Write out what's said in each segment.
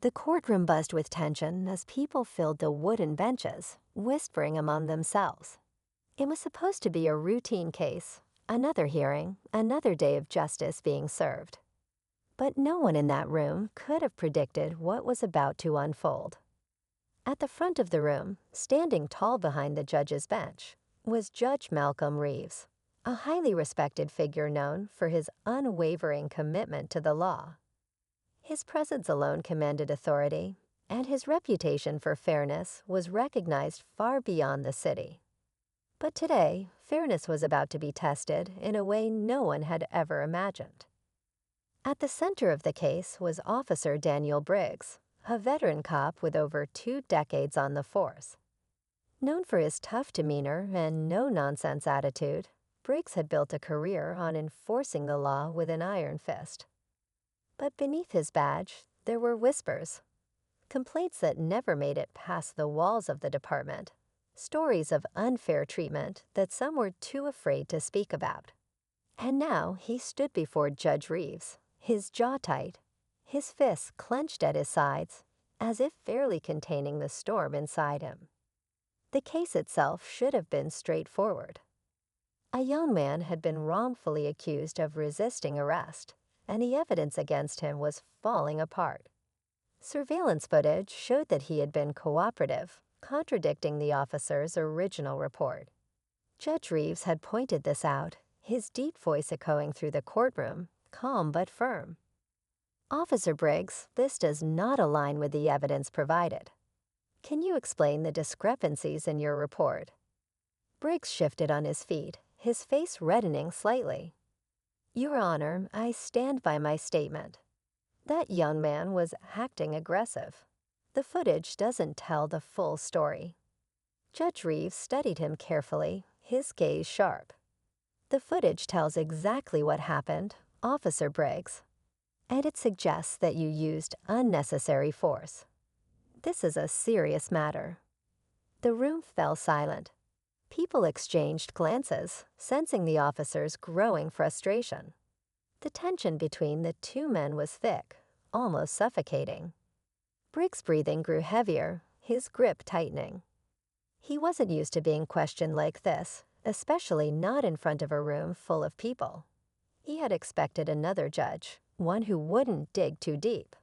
The courtroom buzzed with tension as people filled the wooden benches, whispering among themselves. It was supposed to be a routine case, another hearing, another day of justice being served. But no one in that room could have predicted what was about to unfold. At the front of the room, standing tall behind the judge's bench, was Judge Malcolm Reeves, a highly respected figure known for his unwavering commitment to the law. His presence alone commanded authority, and his reputation for fairness was recognized far beyond the city. But today, fairness was about to be tested in a way no one had ever imagined. At the center of the case was Officer Daniel Briggs, a veteran cop with over 2 decades on the force. Known for his tough demeanor and no-nonsense attitude, Briggs had built a career on enforcing the law with an iron fist. But beneath his badge, there were whispers, complaints that never made it past the walls of the department, stories of unfair treatment that some were too afraid to speak about. And now he stood before Judge Reeves, his jaw tight, his fists clenched at his sides, as if fairly containing the storm inside him. The case itself should have been straightforward. A young man had been wrongfully accused of resisting arrest, and the evidence against him was falling apart. Surveillance footage showed that he had been cooperative, contradicting the officer's original report. Judge Reeves had pointed this out, his deep voice echoing through the courtroom, calm but firm. Officer Briggs, this does not align with the evidence provided. Can you explain the discrepancies in your report? Briggs shifted on his feet, his face reddening slightly. Your Honor, I stand by my statement. That young man was acting aggressive. The footage doesn't tell the full story. Judge Reeves studied him carefully, his gaze sharp. The footage tells exactly what happened, Officer Briggs, and it suggests that you used unnecessary force. This is a serious matter. The room fell silent. People exchanged glances, sensing the officer's growing frustration. The tension between the two men was thick, almost suffocating. Briggs' breathing grew heavier, his grip tightening. He wasn't used to being questioned like this, especially not in front of a room full of people. He had expected another judge, one who wouldn't dig too deep,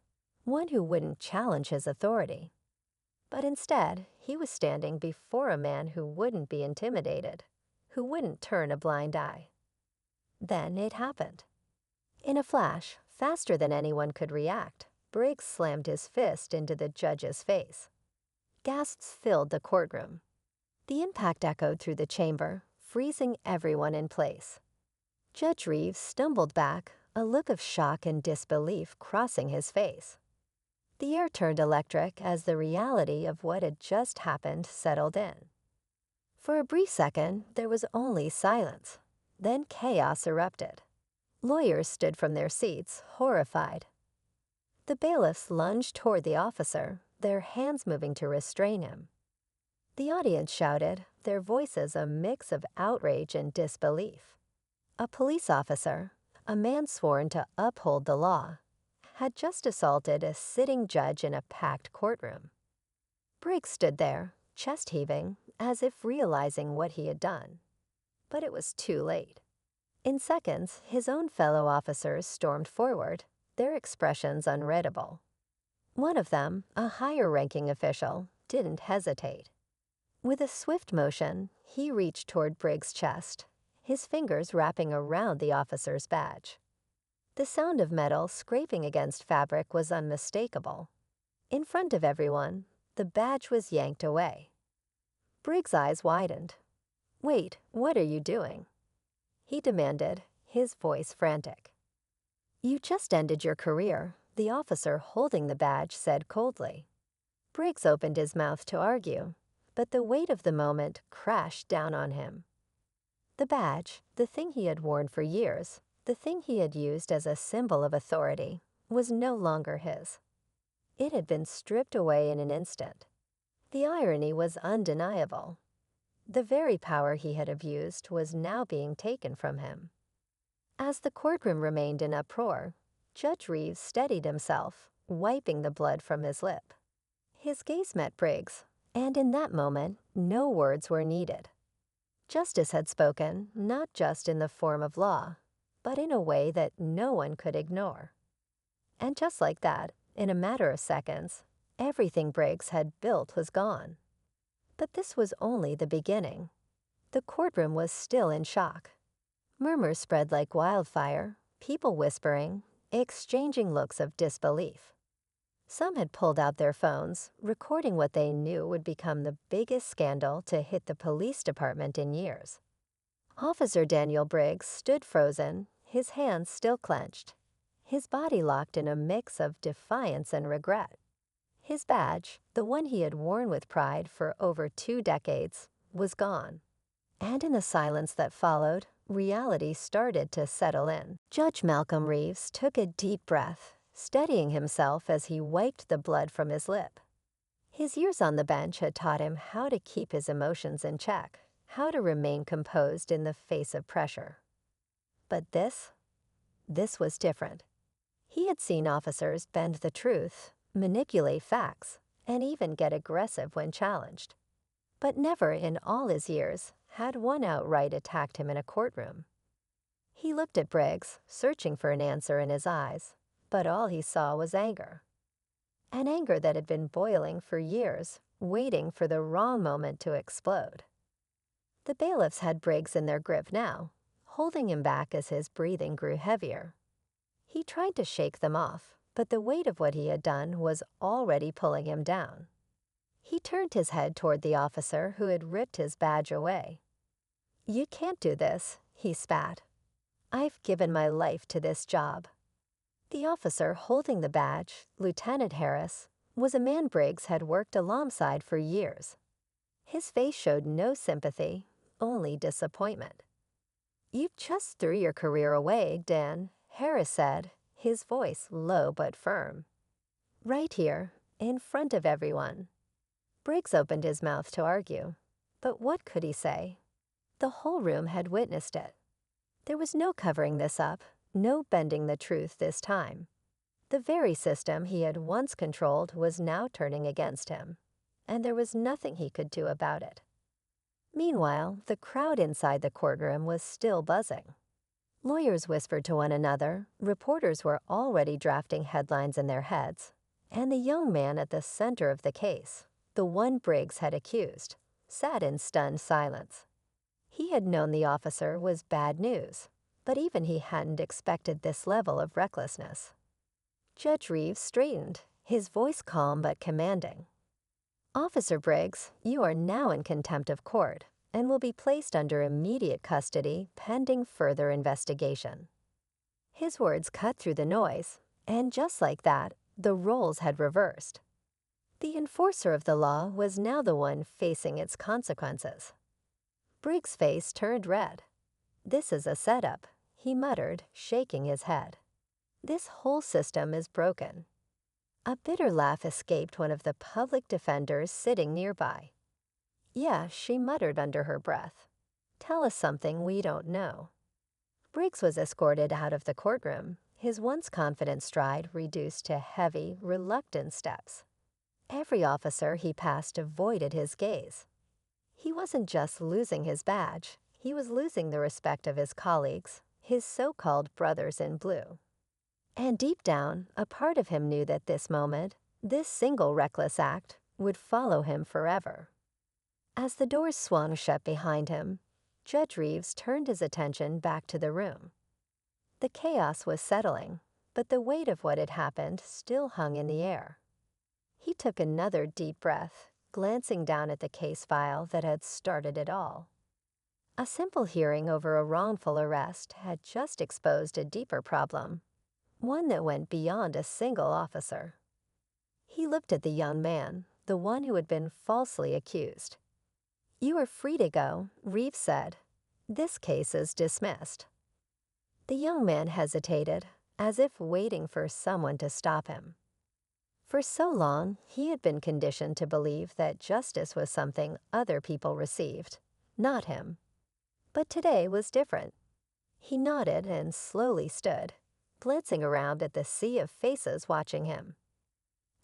one who wouldn't challenge his authority. But instead, he was standing before a man who wouldn't be intimidated, who wouldn't turn a blind eye. Then it happened. In a flash, faster than anyone could react, Briggs slammed his fist into the judge's face. Gasps filled the courtroom. The impact echoed through the chamber, freezing everyone in place. Judge Reeves stumbled back, a look of shock and disbelief crossing his face. The air turned electric as the reality of what had just happened settled in. For a brief second, there was only silence. Then chaos erupted. Lawyers stood from their seats, horrified. The bailiffs lunged toward the officer, their hands moving to restrain him. The audience shouted, their voices a mix of outrage and disbelief. A police officer, a man sworn to uphold the law, had just assaulted a sitting judge in a packed courtroom. Briggs stood there, chest heaving, as if realizing what he had done. But it was too late. In seconds, his own fellow officers stormed forward, their expressions unreadable. One of them, a higher-ranking official, didn't hesitate. With a swift motion, he reached toward Briggs' chest, his fingers wrapping around the officer's badge. The sound of metal scraping against fabric was unmistakable. In front of everyone, the badge was yanked away. Briggs' eyes widened. "Wait, what are you doing?" he demanded, his voice frantic. "You just ended your career," the officer holding the badge said coldly. Briggs opened his mouth to argue, but the weight of the moment crashed down on him. The badge, the thing he had worn for years, the thing he had used as a symbol of authority, was no longer his. It had been stripped away in an instant. The irony was undeniable. The very power he had abused was now being taken from him. As the courtroom remained in uproar, Judge Reeves steadied himself, wiping the blood from his lip. His gaze met Briggs, and in that moment, no words were needed. Justice had spoken, not just in the form of law, but in a way that no one could ignore. And just like that, in a matter of seconds, everything Briggs had built was gone. But this was only the beginning. The courtroom was still in shock. Murmurs spread like wildfire, people whispering, exchanging looks of disbelief. Some had pulled out their phones, recording what they knew would become the biggest scandal to hit the police department in years. Officer Daniel Briggs stood frozen, his hands still clenched, his body locked in a mix of defiance and regret. His badge, the one he had worn with pride for over 2 decades, was gone. And in the silence that followed, reality started to settle in. Judge Malcolm Reeves took a deep breath, steadying himself as he wiped the blood from his lip. His years on the bench had taught him how to keep his emotions in check, how to remain composed in the face of pressure. But this was different. He had seen officers bend the truth, manipulate facts, and even get aggressive when challenged. But never in all his years had one outright attacked him in a courtroom. He looked at Briggs, searching for an answer in his eyes, but all he saw was anger. An anger that had been boiling for years, waiting for the wrong moment to explode. The bailiffs had Briggs in their grip now, holding him back as his breathing grew heavier. He tried to shake them off, but the weight of what he had done was already pulling him down. He turned his head toward the officer who had ripped his badge away. "You can't do this," he spat. "I've given my life to this job." The officer holding the badge, Lieutenant Harris, was a man Briggs had worked alongside for years. His face showed no sympathy, only disappointment. "You just threw your career away, Dan," Harris said, his voice low but firm. "Right here, in front of everyone." Briggs opened his mouth to argue, but what could he say? The whole room had witnessed it. There was no covering this up, no bending the truth this time. The very system he had once controlled was now turning against him, and there was nothing he could do about it. Meanwhile, the crowd inside the courtroom was still buzzing. Lawyers whispered to one another, reporters were already drafting headlines in their heads, and the young man at the center of the case, the one Briggs had accused, sat in stunned silence. He had known the officer was bad news, but even he hadn't expected this level of recklessness. Judge Reeves straightened, his voice calm but commanding. "Officer Briggs, you are now in contempt of court and will be placed under immediate custody pending further investigation." His words cut through the noise, and just like that, the roles had reversed. The enforcer of the law was now the one facing its consequences. Briggs' face turned red. "This is a setup," he muttered, shaking his head. "This whole system is broken." A bitter laugh escaped one of the public defenders sitting nearby. "Yeah," she muttered under her breath. "Tell us something we don't know." Briggs was escorted out of the courtroom, his once confident stride reduced to heavy, reluctant steps. Every officer he passed avoided his gaze. He wasn't just losing his badge, he was losing the respect of his colleagues, his so-called brothers in blue. And deep down, a part of him knew that this moment, this single reckless act, would follow him forever. As the doors swung shut behind him, Judge Reeves turned his attention back to the room. The chaos was settling, but the weight of what had happened still hung in the air. He took another deep breath, glancing down at the case file that had started it all. A simple hearing over a wrongful arrest had just exposed a deeper problem, one that went beyond a single officer. He looked at the young man, the one who had been falsely accused. "You are free to go," Reeves said. "This case is dismissed." The young man hesitated, as if waiting for someone to stop him. For so long, he had been conditioned to believe that justice was something other people received, not him. But today was different. He nodded and slowly stood, glancing around at the sea of faces watching him.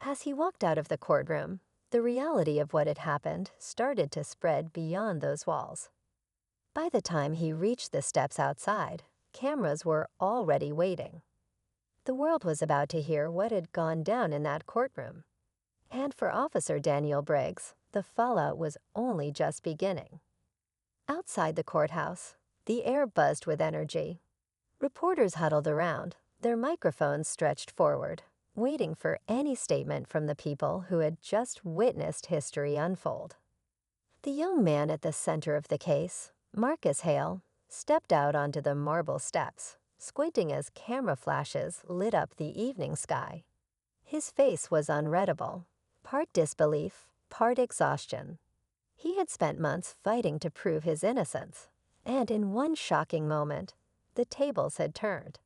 As he walked out of the courtroom, the reality of what had happened started to spread beyond those walls. By the time he reached the steps outside, cameras were already waiting. The world was about to hear what had gone down in that courtroom. And for Officer Daniel Briggs, the fallout was only just beginning. Outside the courthouse, the air buzzed with energy. Reporters huddled around, their microphones stretched forward, waiting for any statement from the people who had just witnessed history unfold. The young man at the center of the case, Marcus Hale, stepped out onto the marble steps, squinting as camera flashes lit up the evening sky. His face was unreadable, part disbelief, part exhaustion. He had spent months fighting to prove his innocence, and in one shocking moment, the tables had turned.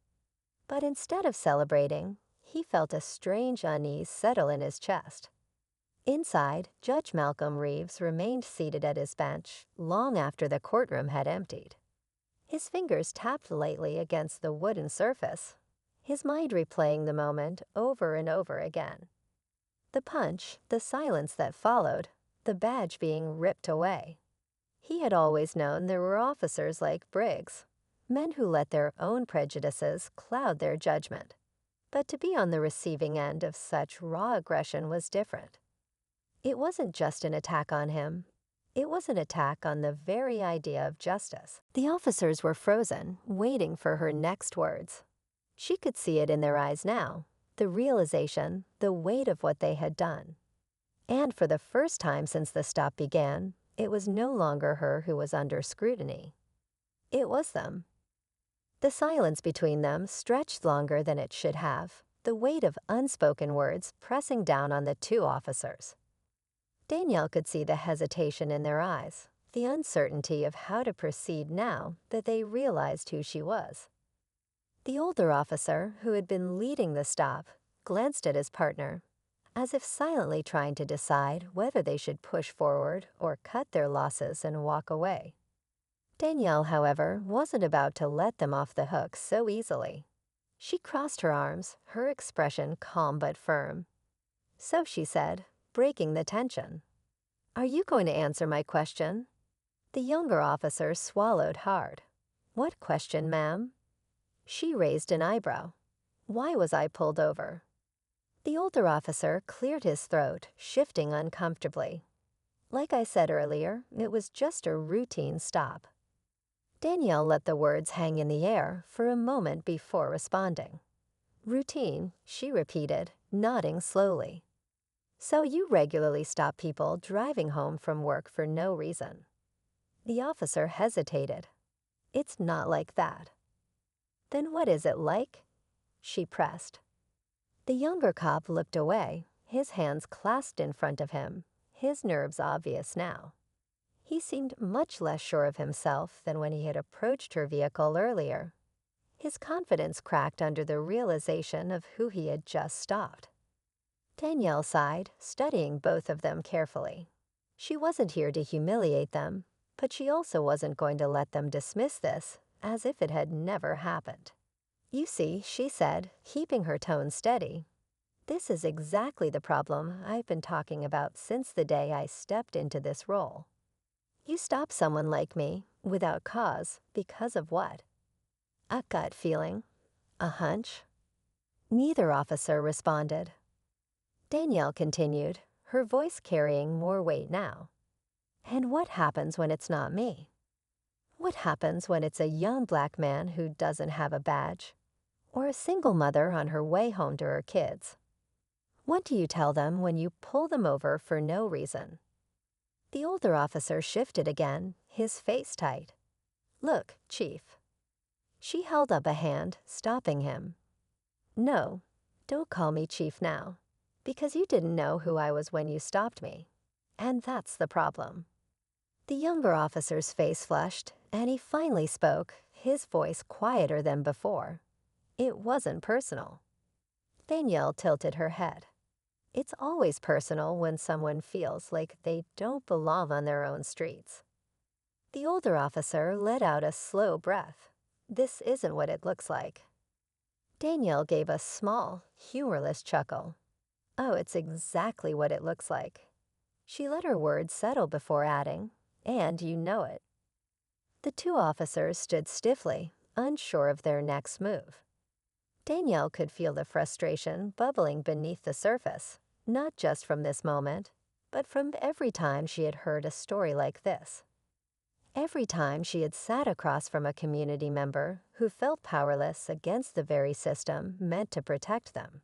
But instead of celebrating, he felt a strange unease settle in his chest. Inside, Judge Malcolm Reeves remained seated at his bench long after the courtroom had emptied. His fingers tapped lightly against the wooden surface, his mind replaying the moment over and over again. The punch, the silence that followed, the badge being ripped away. He had always known there were officers like Briggs, men who let their own prejudices cloud their judgment. But to be on the receiving end of such raw aggression was different. It wasn't just an attack on him. It was an attack on the very idea of justice. The officers were frozen, waiting for her next words. She could see it in their eyes now, the realization, the weight of what they had done. And for the first time since the stop began, it was no longer her who was under scrutiny. It was them. The silence between them stretched longer than it should have, the weight of unspoken words pressing down on the two officers. Danielle could see the hesitation in their eyes, the uncertainty of how to proceed now that they realized who she was. The older officer, who had been leading the stop, glanced at his partner, as if silently trying to decide whether they should push forward or cut their losses and walk away. Danielle, however, wasn't about to let them off the hook so easily. She crossed her arms, her expression calm but firm. So she said, breaking the tension, "Are you going to answer my question?" The younger officer swallowed hard. "What question, ma'am?" She raised an eyebrow. "Why was I pulled over?" The older officer cleared his throat, shifting uncomfortably. "Like I said earlier, it was just a routine stop." Danielle let the words hang in the air for a moment before responding. "Routine," she repeated, nodding slowly. "So you regularly stop people driving home from work for no reason?" The officer hesitated. "It's not like that." "Then what is it like?" she pressed. The younger cop looked away, his hands clasped in front of him, his nerves obvious now. He seemed much less sure of himself than when he had approached her vehicle earlier. His confidence cracked under the realization of who he had just stopped. Danielle sighed, studying both of them carefully. She wasn't here to humiliate them, but she also wasn't going to let them dismiss this as if it had never happened. "You see," she said, keeping her tone steady, "this is exactly the problem I've been talking about since the day I stepped into this role. You stop someone like me, without cause, because of what? A gut feeling? A hunch?" Neither officer responded. Danielle continued, her voice carrying more weight now. "And what happens when it's not me? What happens when it's a young black man who doesn't have a badge? Or a single mother on her way home to her kids? What do you tell them when you pull them over for no reason?" The older officer shifted again, his face tight. "Look, Chief." She held up a hand, stopping him. "No, don't call me Chief now, because you didn't know who I was when you stopped me. And that's the problem." The younger officer's face flushed, and he finally spoke, his voice quieter than before. It wasn't personal. Danielle tilted her head. It's always personal when someone feels like they don't belong on their own streets. The older officer let out a slow breath. "This isn't what it looks like." Danielle gave a small, humorless chuckle. Oh, it's exactly what it looks like. She let her words settle before adding, and you know it. The two officers stood stiffly, unsure of their next move. Danielle could feel the frustration bubbling beneath the surface, not just from this moment, but from every time she had heard a story like this. Every time she had sat across from a community member who felt powerless against the very system meant to protect them.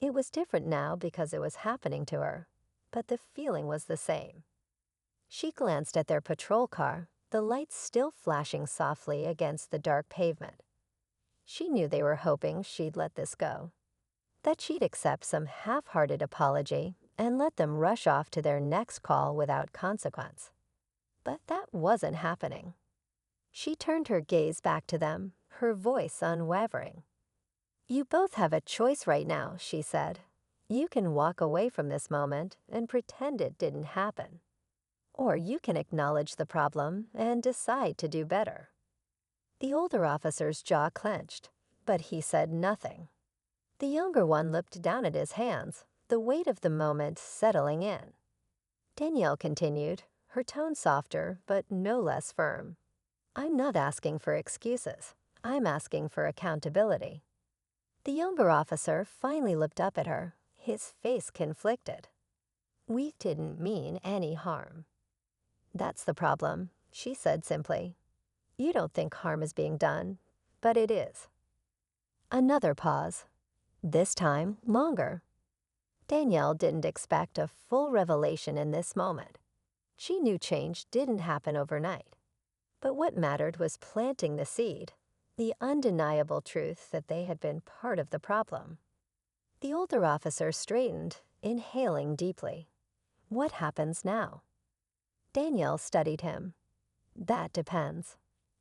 It was different now because it was happening to her, but the feeling was the same. She glanced at their patrol car, the lights still flashing softly against the dark pavement. She knew they were hoping she'd let this go, that she'd accept some half-hearted apology and let them rush off to their next call without consequence. But that wasn't happening. She turned her gaze back to them, her voice unwavering. "You both have a choice right now," she said. "You can walk away from this moment and pretend it didn't happen. Or you can acknowledge the problem and decide to do better." The older officer's jaw clenched, but he said nothing. The younger one looked down at his hands, the weight of the moment settling in. Danielle continued, her tone softer but no less firm. "I'm not asking for excuses. I'm asking for accountability." The younger officer finally looked up at her, his face conflicted. "We didn't mean any harm." "That's the problem," she said simply. "You don't think harm is being done, but it is." Another pause. This time, longer. Danielle didn't expect a full revelation in this moment. She knew change didn't happen overnight. But what mattered was planting the seed, the undeniable truth that they had been part of the problem. The older officer straightened, inhaling deeply. "What happens now?" Danielle studied him. "That depends.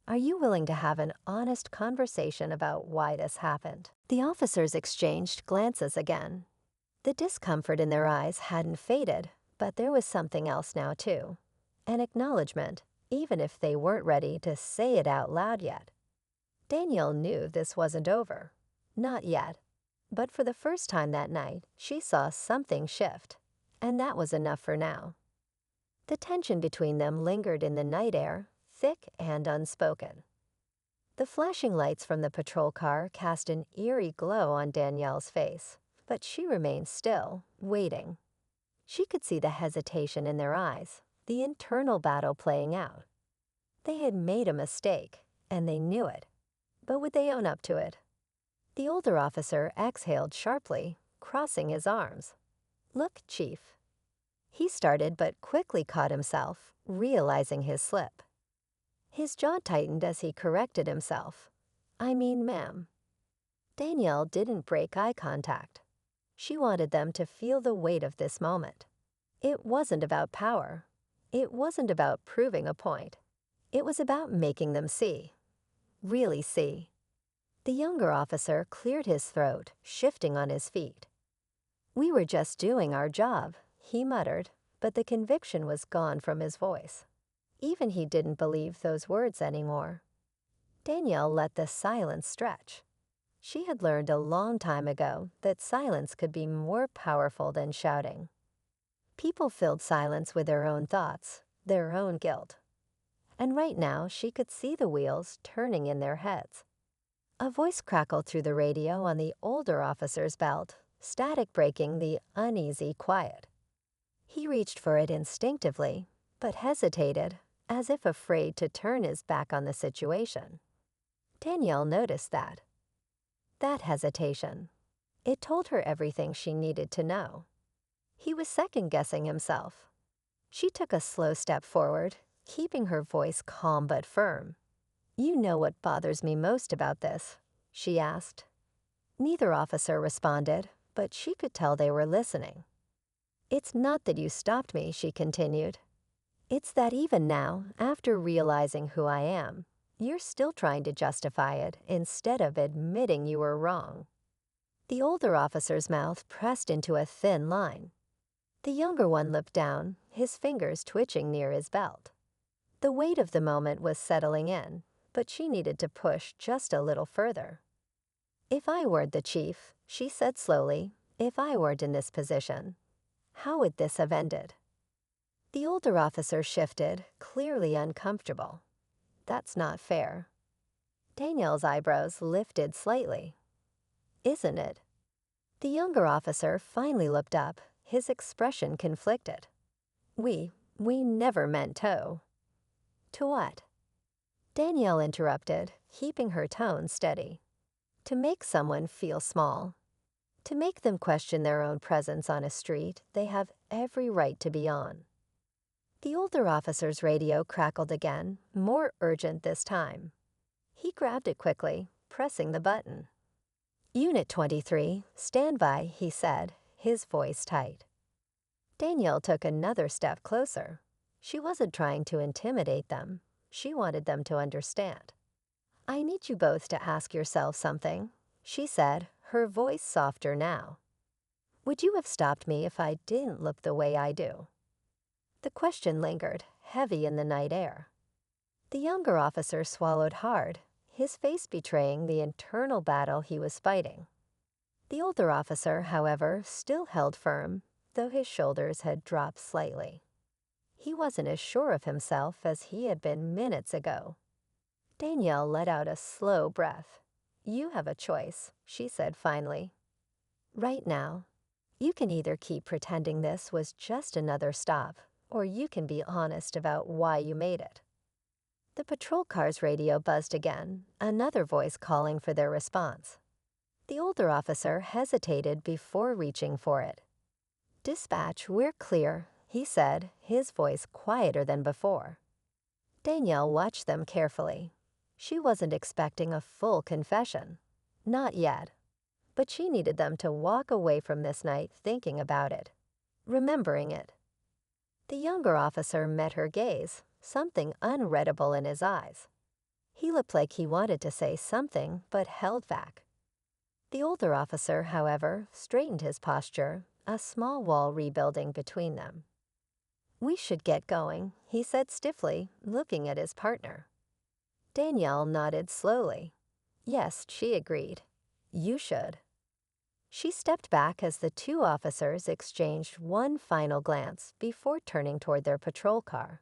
Are you willing to have an honest conversation about why this happened?" The officers exchanged glances again. The discomfort in their eyes hadn't faded, but there was something else now too. An acknowledgement, even if they weren't ready to say it out loud yet. Danielle knew this wasn't over. Not yet. But for the first time that night, she saw something shift, and that was enough for now. The tension between them lingered in the night air, thick and unspoken. The flashing lights from the patrol car cast an eerie glow on Danielle's face, but she remained still, waiting. She could see the hesitation in their eyes, the internal battle playing out. They had made a mistake, and they knew it. But would they own up to it? The older officer exhaled sharply, crossing his arms. "Look, Chief." He started but quickly caught himself, realizing his slip. His jaw tightened as he corrected himself. "I mean, ma'am." Danielle didn't break eye contact. She wanted them to feel the weight of this moment. It wasn't about power. It wasn't about proving a point. It was about making them see. Really see. The younger officer cleared his throat, shifting on his feet. "We were just doing our job," he muttered, but the conviction was gone from his voice. Even he didn't believe those words anymore. Danielle let the silence stretch. She had learned a long time ago that silence could be more powerful than shouting. People filled silence with their own thoughts, their own guilt. And right now she could see the wheels turning in their heads. A voice crackled through the radio on the older officer's belt, static breaking the uneasy quiet. He reached for it instinctively, but hesitated, as if afraid to turn his back on the situation. Danielle noticed that. That hesitation. It told her everything she needed to know. He was second-guessing himself. She took a slow step forward, keeping her voice calm but firm. "You know what bothers me most about this?" she asked. Neither officer responded, but she could tell they were listening. "It's not that you stopped me," she continued. "It's that even now, after realizing who I am, you're still trying to justify it instead of admitting you were wrong." The older officer's mouth pressed into a thin line. The younger one looked down, his fingers twitching near his belt. The weight of the moment was settling in, but she needed to push just a little further. "If I weren't the chief," she said slowly, If I weren't in this position, how would this have ended? The older officer shifted, clearly uncomfortable. That's not fair. Danielle's eyebrows lifted slightly. Isn't it? The younger officer finally looked up, his expression conflicted. We never meant to. To what? Danielle interrupted, keeping her tone steady. To make someone feel small. To make them question their own presence on a street they have every right to be on. The older officer's radio crackled again, more urgent this time. He grabbed it quickly, pressing the button. Unit 23, stand by, he said, his voice tight. Danielle took another step closer. She wasn't trying to intimidate them. She wanted them to understand. I need you both to ask yourselves something, she said, her voice softer now. Would you have stopped me if I didn't look the way I do? The question lingered, heavy in the night air. The younger officer swallowed hard, his face betraying the internal battle he was fighting. The older officer, however, still held firm, though his shoulders had dropped slightly. He wasn't as sure of himself as he had been minutes ago. Danielle let out a slow breath. You have a choice, she said finally. Right now, you can either keep pretending this was just another stop, or you can be honest about why you made it. The patrol car's radio buzzed again, another voice calling for their response. The older officer hesitated before reaching for it. Dispatch, we're clear, he said, his voice quieter than before. Danielle watched them carefully. She wasn't expecting a full confession. Not yet. But she needed them to walk away from this night thinking about it, remembering it. The younger officer met her gaze, something unreadable in his eyes. He looked like he wanted to say something, but held back. The older officer, however, straightened his posture, a small wall rebuilding between them. We should get going, he said stiffly, looking at his partner. Danielle nodded slowly. Yes, she agreed. You should. She stepped back as the two officers exchanged one final glance before turning toward their patrol car.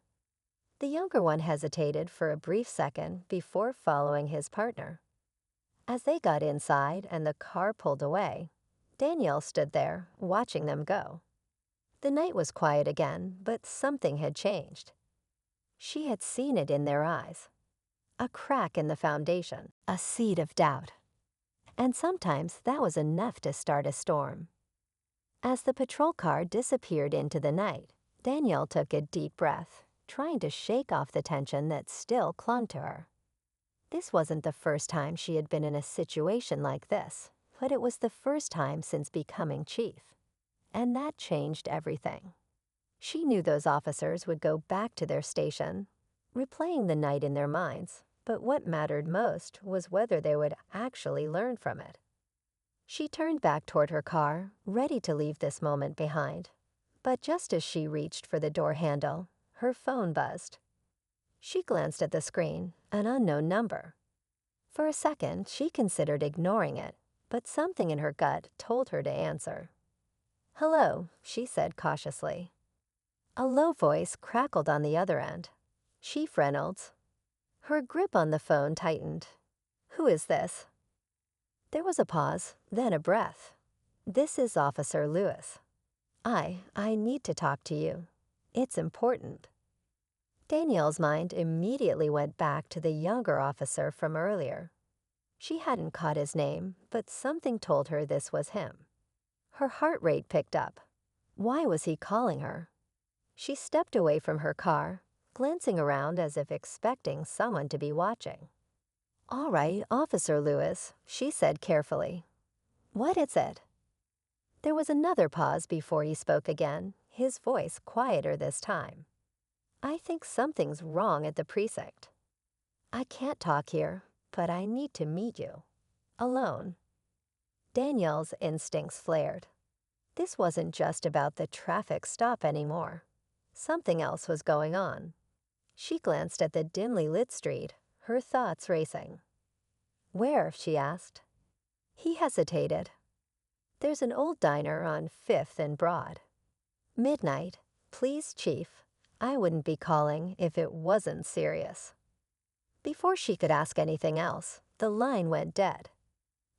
The younger one hesitated for a brief second before following his partner. As they got inside and the car pulled away, Danielle stood there, watching them go. The night was quiet again, but something had changed. She had seen it in their eyes. A crack in the foundation, a seed of doubt. And sometimes that was enough to start a storm. As the patrol car disappeared into the night, Danielle took a deep breath, trying to shake off the tension that still clung to her. This wasn't the first time she had been in a situation like this, but it was the first time since becoming chief. And that changed everything. She knew those officers would go back to their station, replaying the night in their minds, but what mattered most was whether they would actually learn from it. She turned back toward her car, ready to leave this moment behind. But just as she reached for the door handle, her phone buzzed. She glanced at the screen, an unknown number. For a second, she considered ignoring it, but something in her gut told her to answer. Hello, she said cautiously. A low voice crackled on the other end. Chief Reynolds. Her grip on the phone tightened. Who is this? There was a pause, then a breath. This is Officer Lewis. I need to talk to you. It's important. Danielle's mind immediately went back to the younger officer from earlier. She hadn't caught his name, but something told her this was him. Her heart rate picked up. Why was he calling her? She stepped away from her car, glancing around as if expecting someone to be watching. All right, Officer Lewis, she said carefully. What is it? There was another pause before he spoke again, his voice quieter this time. I think something's wrong at the precinct. I can't talk here, but I need to meet you. Alone. Danielle's instincts flared. This wasn't just about the traffic stop anymore. Something else was going on. She glanced at the dimly lit street, her thoughts racing. Where? She asked. He hesitated. There's an old diner on 5th and Broad. Midnight. Please, Chief. I wouldn't be calling if it wasn't serious. Before she could ask anything else, the line went dead.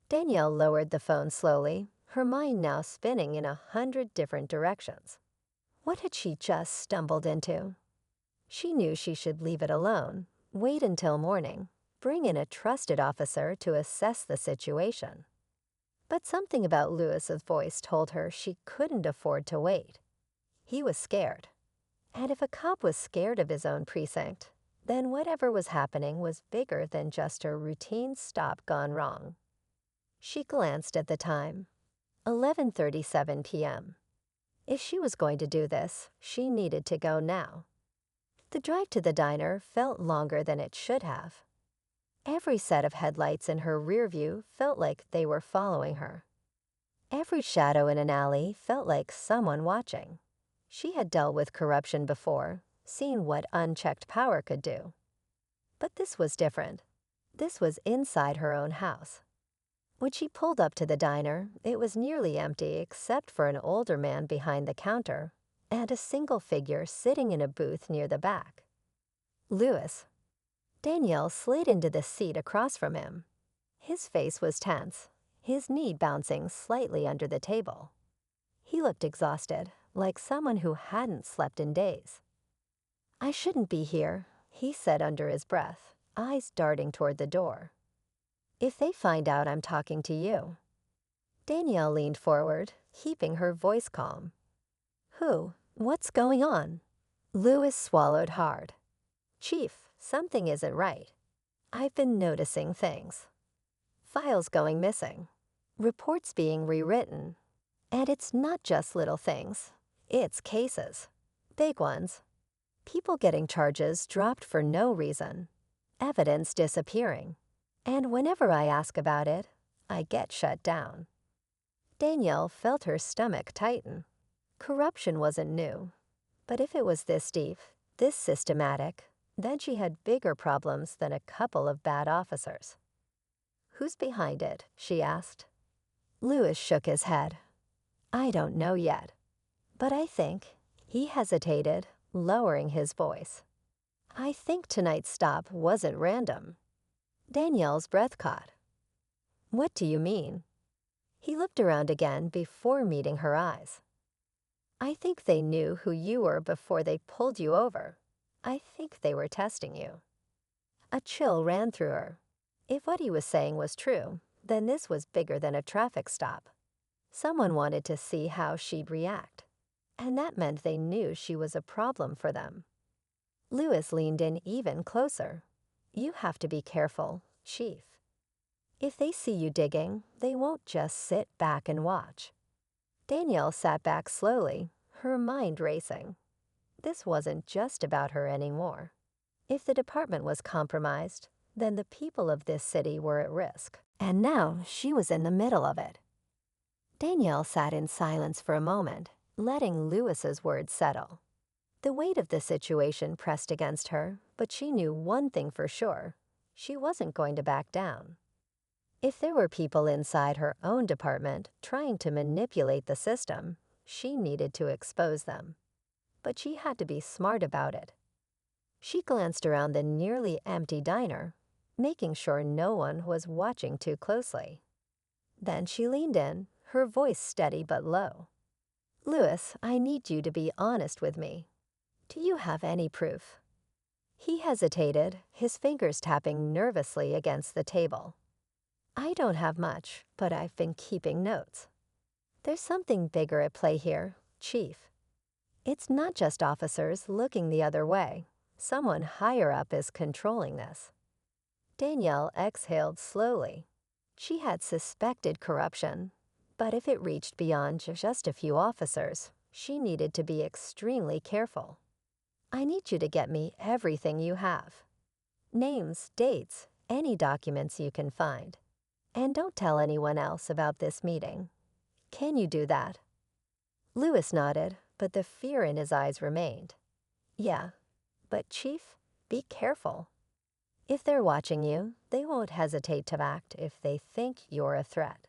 Danielle lowered the phone slowly, her mind now spinning in 100 different directions. What had she just stumbled into? She knew she should leave it alone, wait until morning, bring in a trusted officer to assess the situation. But something about Lewis's voice told her she couldn't afford to wait. He was scared. And if a cop was scared of his own precinct, then whatever was happening was bigger than just a routine stop gone wrong. She glanced at the time. 11:37 p.m. If she was going to do this, she needed to go now. The drive to the diner felt longer than it should have. Every set of headlights in her rear view felt like they were following her. Every shadow in an alley felt like someone watching. She had dealt with corruption before, seen what unchecked power could do. But this was different. This was inside her own house. When she pulled up to the diner, it was nearly empty except for an older man behind the counter and a single figure sitting in a booth near the back. Lewis. Danielle slid into the seat across from him. His face was tense, his knee bouncing slightly under the table. He looked exhausted, like someone who hadn't slept in days. "I shouldn't be here," he said under his breath, eyes darting toward the door. "If they find out I'm talking to you." Danielle leaned forward, keeping her voice calm. "Who? What's going on?" Lewis swallowed hard. "Chief, something isn't right. I've been noticing things. Files going missing. Reports being rewritten. And it's not just little things. It's cases. Big ones. People getting charges dropped for no reason. Evidence disappearing. And whenever I ask about it, I get shut down." Danielle felt her stomach tighten. Corruption wasn't new. But if it was this deep, this systematic, then she had bigger problems than a couple of bad officers. "Who's behind it?" she asked. Lewis shook his head. "I don't know yet. But I think," he hesitated, lowering his voice, "I think tonight's stop wasn't random." Danielle's breath caught. "What do you mean?" He looked around again before meeting her eyes. "I think they knew who you were before they pulled you over. I think they were testing you." A chill ran through her. If what he was saying was true, then this was bigger than a traffic stop. Someone wanted to see how she'd react. And that meant they knew she was a problem for them. Lewis leaned in even closer. "You have to be careful, Chief. If they see you digging, they won't just sit back and watch." Danielle sat back slowly, her mind racing. This wasn't just about her anymore. If the department was compromised, then the people of this city were at risk. And now she was in the middle of it. Danielle sat in silence for a moment, letting Lewis's words settle. The weight of the situation pressed against her, but she knew one thing for sure. She wasn't going to back down. If there were people inside her own department trying to manipulate the system, she needed to expose them. But she had to be smart about it. She glanced around the nearly empty diner, making sure no one was watching too closely. Then she leaned in, her voice steady but low. "Lewis, I need you to be honest with me. Do you have any proof?" He hesitated, his fingers tapping nervously against the table. "I don't have much, but I've been keeping notes. There's something bigger at play here, Chief. It's not just officers looking the other way. Someone higher up is controlling this." Danielle exhaled slowly. She had suspected corruption, but if it reached beyond just a few officers, she needed to be extremely careful. "I need you to get me everything you have. Names, dates, any documents you can find. And don't tell anyone else about this meeting. Can you do that?" Lewis nodded, but the fear in his eyes remained. "Yeah, but Chief, be careful. If they're watching you, they won't hesitate to act if they think you're a threat."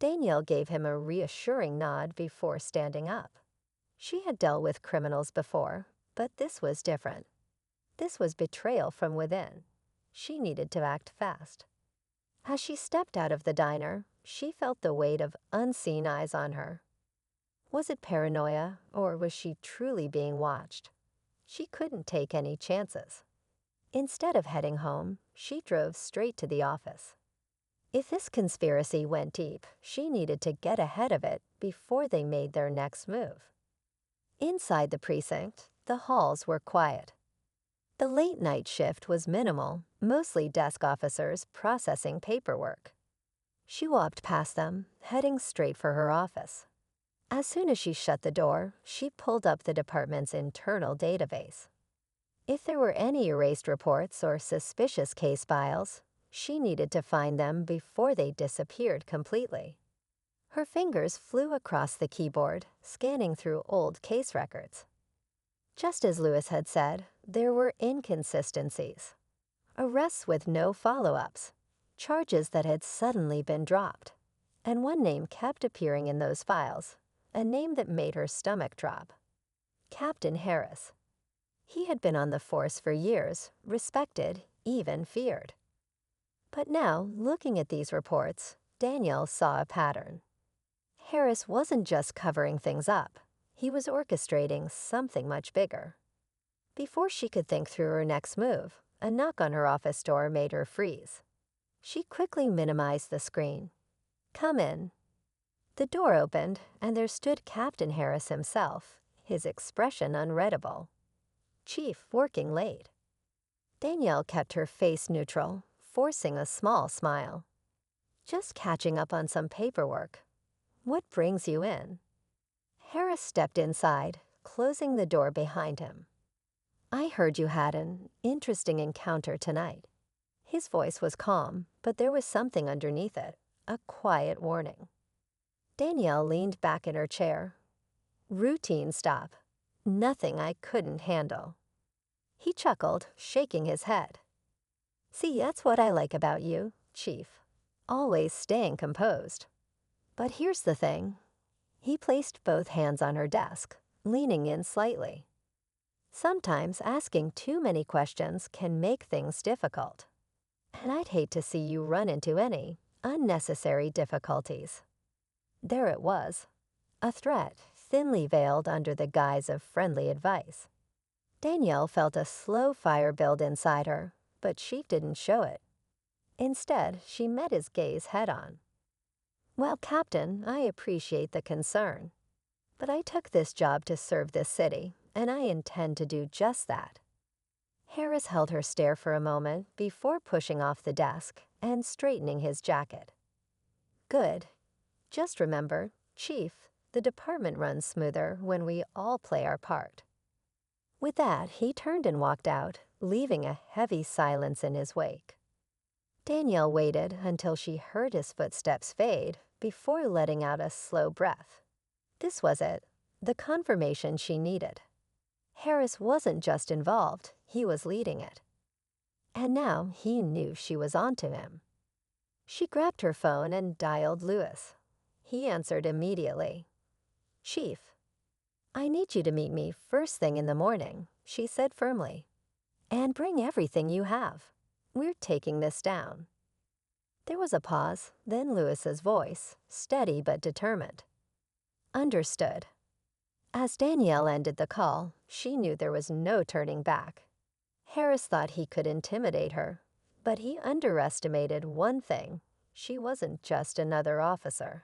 Danielle gave him a reassuring nod before standing up. She had dealt with criminals before, but this was different. This was betrayal from within. She needed to act fast. As she stepped out of the diner, she felt the weight of unseen eyes on her. Was it paranoia, or was she truly being watched? She couldn't take any chances. Instead of heading home, she drove straight to the office. If this conspiracy went deep, she needed to get ahead of it before they made their next move. Inside the precinct, the halls were quiet. The late-night shift was minimal, mostly desk officers processing paperwork. She walked past them, heading straight for her office. As soon as she shut the door, she pulled up the department's internal database. If there were any erased reports or suspicious case files, she needed to find them before they disappeared completely. Her fingers flew across the keyboard, scanning through old case records. Just as Lewis had said, there were inconsistencies. Arrests with no follow-ups, charges that had suddenly been dropped, and one name kept appearing in those files, a name that made her stomach drop. Captain Harris. He had been on the force for years, respected, even feared. But now, looking at these reports, Danielle saw a pattern. Harris wasn't just covering things up. He was orchestrating something much bigger. Before she could think through her next move, a knock on her office door made her freeze. She quickly minimized the screen. "Come in." The door opened, and there stood Captain Harris himself, his expression unreadable. "Chief, working late." Danielle kept her face neutral, forcing a small smile. "Just catching up on some paperwork. What brings you in?" Harris stepped inside, closing the door behind him. "I heard you had an interesting encounter tonight." His voice was calm, but there was something underneath it, a quiet warning. Danielle leaned back in her chair. "Routine stop. Nothing I couldn't handle." He chuckled, shaking his head. "See, that's what I like about you, Chief. Always staying composed. But here's the thing." He placed both hands on her desk, leaning in slightly. "Sometimes asking too many questions can make things difficult. And I'd hate to see you run into any unnecessary difficulties." There it was, a threat thinly veiled under the guise of friendly advice. Danielle felt a slow fire build inside her, but she didn't show it. Instead, she met his gaze head-on. "Well, Captain, I appreciate the concern. But I took this job to serve this city, and I intend to do just that." Harris held her stare for a moment before pushing off the desk and straightening his jacket. "Good. Just remember, Chief, the department runs smoother when we all play our part." With that, he turned and walked out, leaving a heavy silence in his wake. Danielle waited until she heard his footsteps fade before letting out a slow breath. This was it, the confirmation she needed. Harris wasn't just involved, he was leading it. And now he knew she was onto him. She grabbed her phone and dialed Lewis. He answered immediately. "Chief." "I need you to meet me first thing in the morning," she said firmly. "And bring everything you have. We're taking this down." There was a pause, then Lewis's voice, steady but determined. "Understood." As Danielle ended the call, she knew there was no turning back. Harris thought he could intimidate her, but he underestimated one thing: she wasn't just another officer.